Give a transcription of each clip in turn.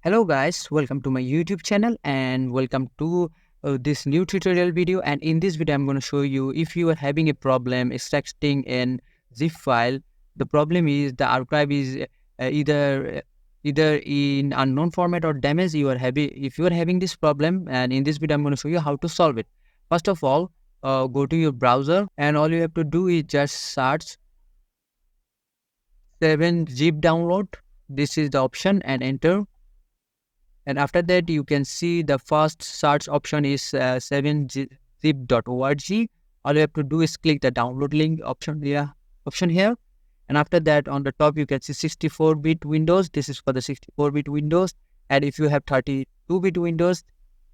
Hello guys, welcome to my YouTube channel and welcome to this new tutorial video. And in this video I'm going to show you if you are having a problem extracting an zip file. The problem is the archive is either in unknown format or damaged. If you are having this problem, and in this video I'm going to show you how to solve it. First of all, go to your browser and all you have to do is just search 7-zip download. This is the option and enter. And after that, you can see the first search option is 7zip.org. All you have to do is click the download link option here. And after that, on the top, you can see 64-bit Windows. This is for the 64-bit Windows. And if you have 32-bit Windows,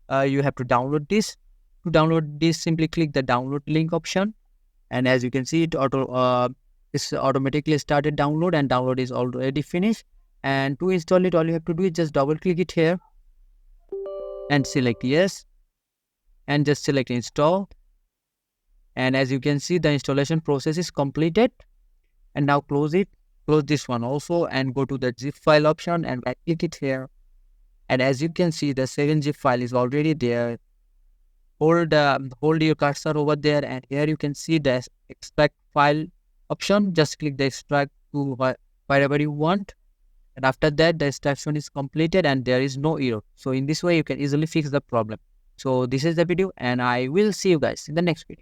you have to download this. To download this, simply click the download link option. And as you can see, it's automatically started download, and download is already finished. And to install it, all you have to do is just double click it here and select yes, and just select install. And as you can see, the installation process is completed. And now close it, close this one also, and go to the zip file option and right click it here. And as you can see, the 7-zip file is already there. Hold your cursor over there, and here you can see the extract file option. Just click the extract to wherever you want. And after that, the extraction is completed and there is no error. So in this way, you can easily fix the problem. So this is the video, and I will see you guys in the next video.